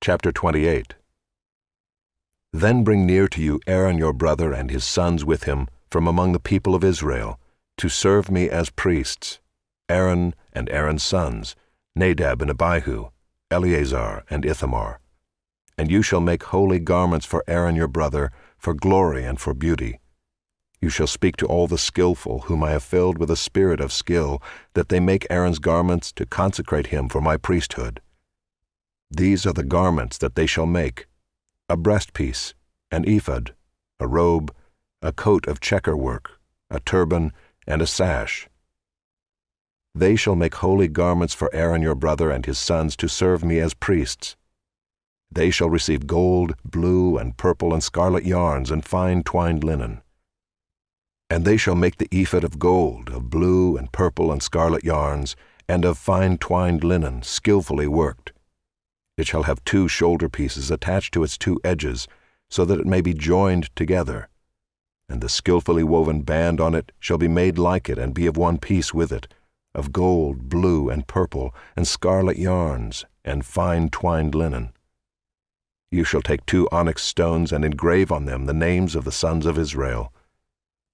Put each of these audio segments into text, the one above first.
Chapter 28. Then bring near to you Aaron your brother and his sons with him from among the people of Israel, to serve me as priests, Aaron and Aaron's sons, Nadab and Abihu, Eleazar and Ithamar. And you shall make holy garments for Aaron your brother, for glory and for beauty. You shall speak to all the skillful, whom I have filled with a spirit of skill, that they make Aaron's garments to consecrate him for my priesthood. These are the garments that they shall make: a breastpiece, an ephod, a robe, a coat of checker work, a turban, and a sash. They shall make holy garments for Aaron your brother and his sons to serve me as priests. They shall receive gold, blue, and purple, and scarlet yarns, and fine twined linen. And they shall make the ephod of gold, of blue, and purple, and scarlet yarns, and of fine twined linen, skillfully worked. It shall have 2 shoulder pieces attached to its 2 edges, so that it may be joined together. And the skillfully woven band on it shall be made like it and be of one piece with it, of gold, blue, and purple, and scarlet yarns, and fine twined linen. You shall take 2 onyx stones and engrave on them the names of the sons of Israel,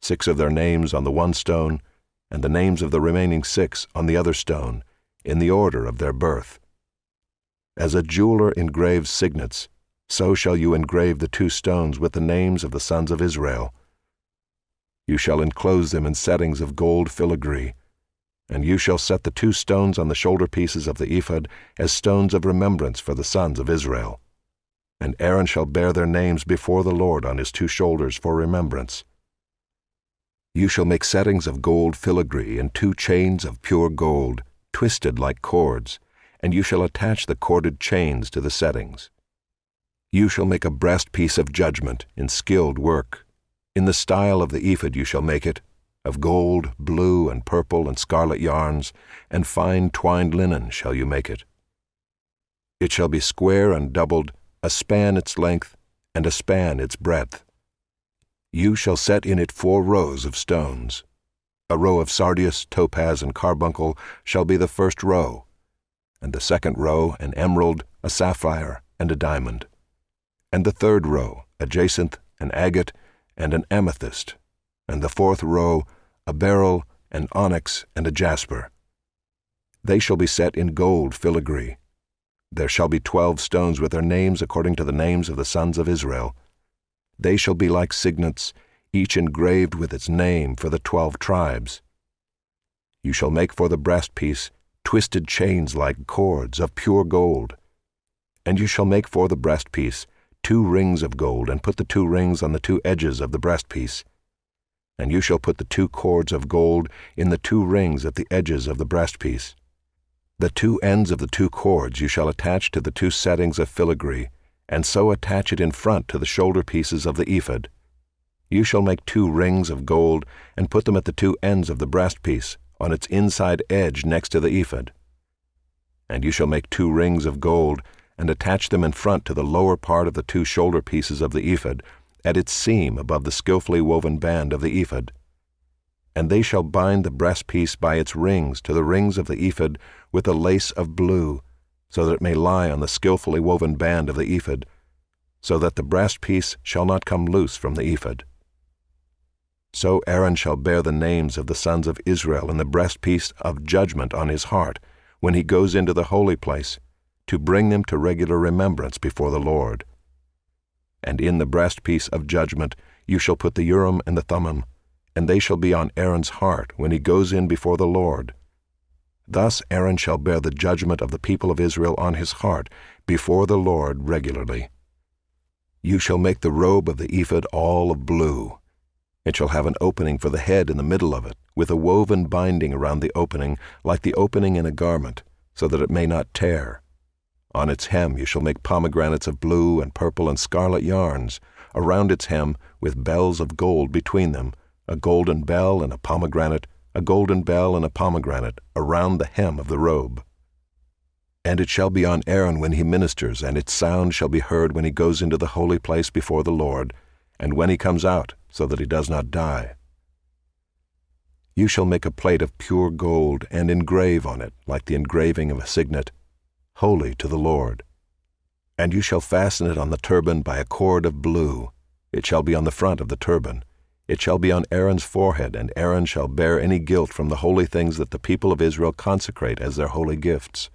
6 of their names on the one stone, and the names of the remaining 6 on the other stone, in the order of their birth. As a jeweler engraves signets, so shall you engrave the 2 stones with the names of the sons of Israel. You shall enclose them in settings of gold filigree, and you shall set the 2 stones on the shoulder pieces of the ephod as stones of remembrance for the sons of Israel. And Aaron shall bear their names before the Lord on his 2 shoulders for remembrance. You shall make settings of gold filigree and 2 chains of pure gold, twisted like cords, and you shall attach the corded chains to the settings. You shall make a breastpiece of judgment in skilled work. In the style of the ephod you shall make it, of gold, blue, and purple, and scarlet yarns, and fine twined linen shall you make it. It shall be square and doubled, a span its length, and a span its breadth. You shall set in it 4 rows of stones. A row of sardius, topaz, and carbuncle shall be the first row, and the second row an emerald, a sapphire, and a diamond, and the third row a jacinth, an agate, and an amethyst, and the 4th row a beryl, an onyx, and a jasper. They shall be set in gold filigree. There shall be 12 stones with their names according to the names of the sons of Israel. They shall be like signets, each engraved with its name for the 12 tribes. You shall make for the breastpiece twisted chains like cords of pure gold. And you shall make for the breastpiece 2 rings of gold, and put the 2 rings on the 2 edges of the breastpiece. And you shall put the 2 cords of gold in the 2 rings at the edges of the breastpiece. The 2 ends of the 2 cords you shall attach to the 2 settings of filigree, and so attach it in front to the shoulder pieces of the ephod. You shall make 2 rings of gold, and put them at the 2 ends of the breastpiece, on its inside edge next to the ephod. And you shall make 2 rings of gold, and attach them in front to the lower part of the 2 shoulder pieces of the ephod, at its seam above the skillfully woven band of the ephod. And they shall bind the breastpiece by its rings to the rings of the ephod with a lace of blue, so that it may lie on the skillfully woven band of the ephod, so that the breastpiece shall not come loose from the ephod. So Aaron shall bear the names of the sons of Israel in the breastpiece of judgment on his heart, when he goes into the holy place, to bring them to regular remembrance before the Lord. And in the breastpiece of judgment you shall put the Urim and the Thummim, and they shall be on Aaron's heart when he goes in before the Lord. Thus Aaron shall bear the judgment of the people of Israel on his heart before the Lord regularly. You shall make the robe of the ephod all of blue. It shall have an opening for the head in the middle of it, with a woven binding around the opening, like the opening in a garment, so that it may not tear. On its hem you shall make pomegranates of blue and purple and scarlet yarns, around its hem with bells of gold between them, a golden bell and a pomegranate, a golden bell and a pomegranate, around the hem of the robe. And it shall be on Aaron when he ministers, and its sound shall be heard when he goes into the holy place before the Lord, and when he comes out, so that he does not die. You shall make a plate of pure gold, and engrave on it, like the engraving of a signet, holy to the Lord. And you shall fasten it on the turban by a cord of blue. It shall be on the front of the turban. It shall be on Aaron's forehead, and Aaron shall bear any guilt from the holy things that the people of Israel consecrate as their holy gifts.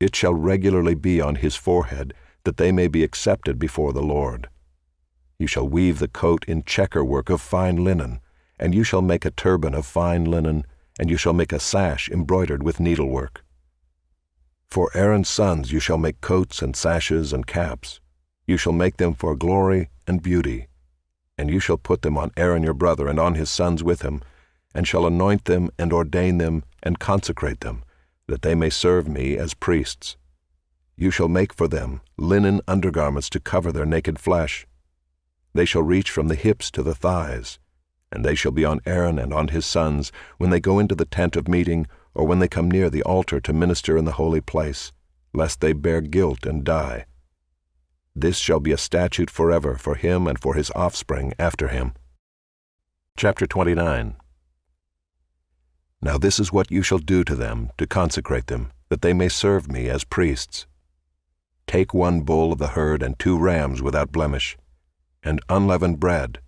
It shall regularly be on his forehead, that they may be accepted before the Lord. You shall weave the coat in checker work of fine linen, and you shall make a turban of fine linen, and you shall make a sash embroidered with needlework. For Aaron's sons you shall make coats and sashes and caps. You shall make them for glory and beauty. And you shall put them on Aaron your brother and on his sons with him, and shall anoint them and ordain them and consecrate them, that they may serve me as priests. You shall make for them linen undergarments to cover their naked flesh. They shall reach from the hips to the thighs, and they shall be on Aaron and on his sons when they go into the tent of meeting, or when they come near the altar to minister in the holy place, lest they bear guilt and die. This shall be a statute forever for him and for his offspring after him. Chapter 29. Now this is what you shall do to them to consecrate them, that they may serve me as priests. Take 1 bull of the herd and 2 rams without blemish, and unleavened bread,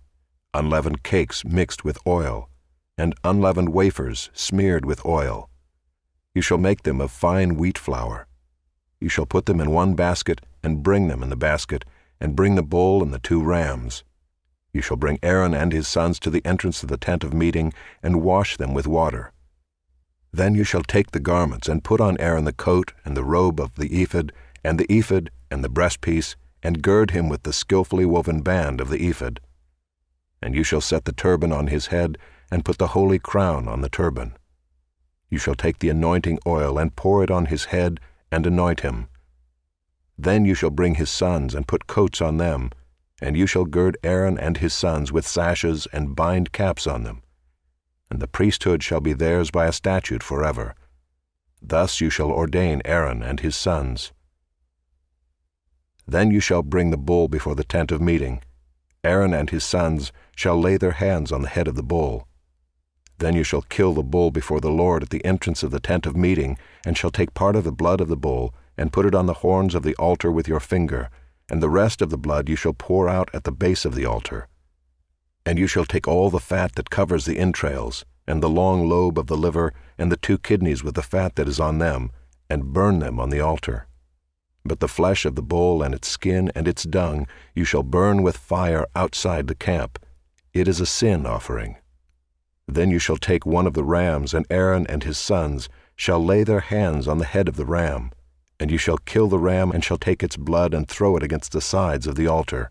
unleavened cakes mixed with oil, and unleavened wafers smeared with oil. You shall make them of fine wheat flour. You shall put them in 1 basket, and bring them in the basket, and bring the bull and the 2 rams. You shall bring Aaron and his sons to the entrance of the tent of meeting, and wash them with water. Then you shall take the garments, and put on Aaron the coat and the robe of the ephod and the breastpiece, and gird him with the skillfully woven band of the ephod. And you shall set the turban on his head, and put the holy crown on the turban. You shall take the anointing oil, and pour it on his head, and anoint him. Then you shall bring his sons, and put coats on them, and you shall gird Aaron and his sons with sashes, and bind caps on them. And the priesthood shall be theirs by a statute forever. Thus you shall ordain Aaron and his sons. Then you shall bring the bull before the tent of meeting. Aaron and his sons shall lay their hands on the head of the bull. Then you shall kill the bull before the Lord at the entrance of the tent of meeting, and shall take part of the blood of the bull, and put it on the horns of the altar with your finger, and the rest of the blood you shall pour out at the base of the altar. And you shall take all the fat that covers the entrails, and the long lobe of the liver, and the 2 kidneys with the fat that is on them, and burn them on the altar. But the flesh of the bull and its skin and its dung you shall burn with fire outside the camp. It is a sin offering. Then you shall take 1 of the rams, and Aaron and his sons shall lay their hands on the head of the ram, and you shall kill the ram, and shall take its blood and throw it against the sides of the altar.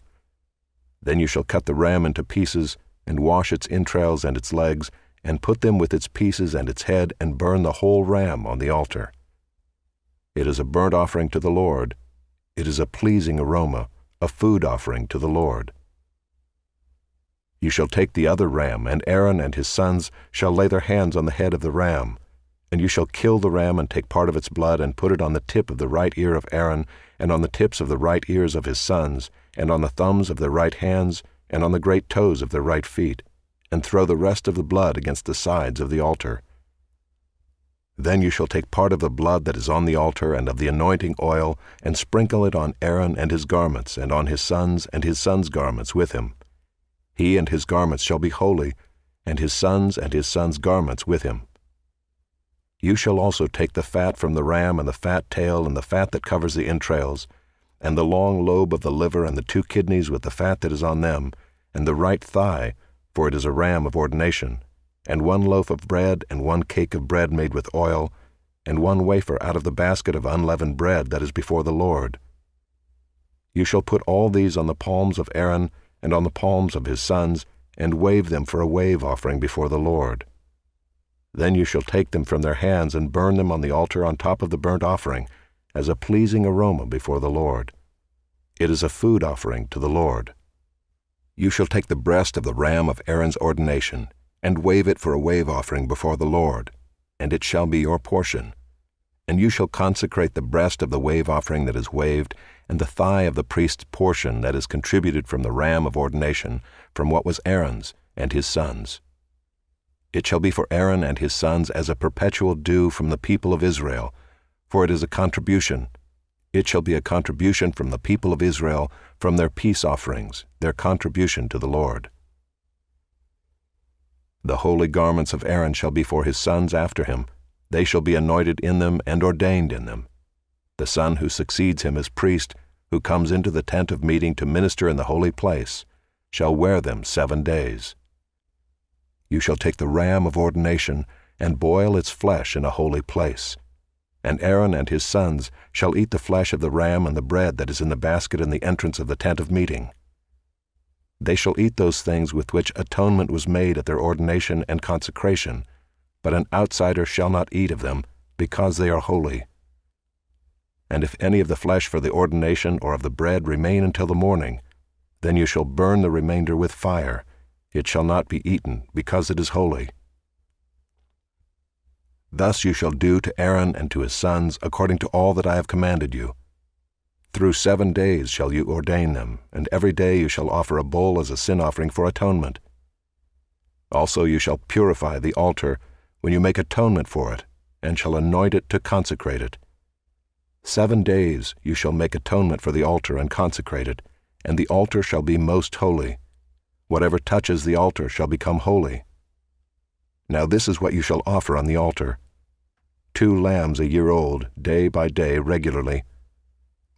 Then you shall cut the ram into pieces, and wash its entrails and its legs, and put them with its pieces and its head, and burn the whole ram on the altar. It is a burnt offering to the Lord. It is a pleasing aroma, a food offering to the Lord. You shall take the other ram, and Aaron and his sons shall lay their hands on the head of the ram. And you shall kill the ram, and take part of its blood, and put it on the tip of the right ear of Aaron, and on the tips of the right ears of his sons, and on the thumbs of their right hands, and on the great toes of their right feet, and throw the rest of the blood against the sides of the altar. Then you shall take part of the blood that is on the altar and of the anointing oil, and sprinkle it on Aaron and his garments, and on his sons' garments with him. He and his garments shall be holy, and his sons' garments with him. You shall also take the fat from the ram, and the fat tail, and the fat that covers the entrails, and the long lobe of the liver, and the 2 kidneys with the fat that is on them, and the right thigh, for it is a ram of ordination, and 1 loaf of bread, and 1 cake of bread made with oil, and 1 wafer out of the basket of unleavened bread that is before the Lord. You shall put all these on the palms of Aaron, and on the palms of his sons, and wave them for a wave offering before the Lord. Then you shall take them from their hands, and burn them on the altar on top of the burnt offering, as a pleasing aroma before the Lord. It is a food offering to the Lord. You shall take the breast of the ram of Aaron's ordination, and wave it for a wave offering before the Lord, and it shall be your portion. And you shall consecrate the breast of the wave offering that is waved, and the thigh of the priest's portion that is contributed from the ram of ordination, from what was Aaron's and his sons. It shall be for Aaron and his sons as a perpetual due from the people of Israel, for it is a contribution, It shall be a contribution from the people of Israel, from their peace offerings, their contribution to the Lord. The holy garments of Aaron shall be for his sons after him. They shall be anointed in them and ordained in them. The son who succeeds him as priest, who comes into the tent of meeting to minister in the holy place, shall wear them 7 days. You shall take the ram of ordination and boil its flesh in a holy place. And Aaron and his sons shall eat the flesh of the ram and the bread that is in the basket in the entrance of the tent of meeting. They shall eat those things with which atonement was made at their ordination and consecration, but an outsider shall not eat of them, because they are holy. And if any of the flesh for the ordination or of the bread remain until the morning, then you shall burn the remainder with fire. It shall not be eaten, because it is holy. Thus you shall do to Aaron and to his sons according to all that I have commanded you. Through 7 days shall you ordain them, and every day you shall offer a bull as a sin offering for atonement. Also you shall purify the altar when you make atonement for it, and shall anoint it to consecrate it. 7 days you shall make atonement for the altar and consecrate it, and the altar shall be most holy. Whatever touches the altar shall become holy. Now this is what you shall offer on the altar: 2 lambs a year old, day by day regularly.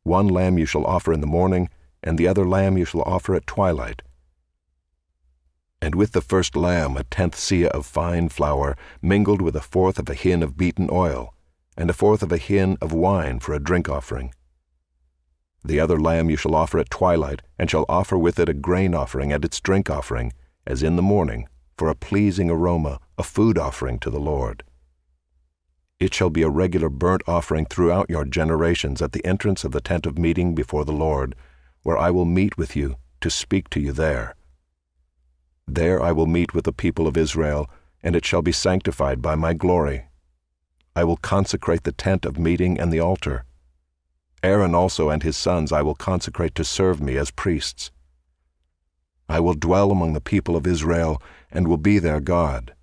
1 lamb you shall offer in the morning, and the other lamb you shall offer at twilight. And with the first lamb 1/10 seah of fine flour, mingled with 1/4 of a hin of beaten oil, and 1/4 of a hin of wine for a drink offering. The other lamb you shall offer at twilight, and shall offer with it a grain offering and its drink offering, as in the morning, for a pleasing aroma, a food offering to the Lord. It shall be a regular burnt offering throughout your generations at the entrance of the tent of meeting before the Lord, where I will meet with you to speak to you there. There I will meet with the people of Israel, and it shall be sanctified by my glory. I will consecrate the tent of meeting and the altar. Aaron also and his sons I will consecrate to serve me as priests. I will dwell among the people of Israel, and will be their God.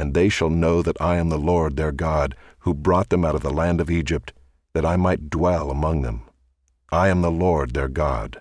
And they shall know that I am the Lord their God, who brought them out of the land of Egypt, that I might dwell among them. I am the Lord their God.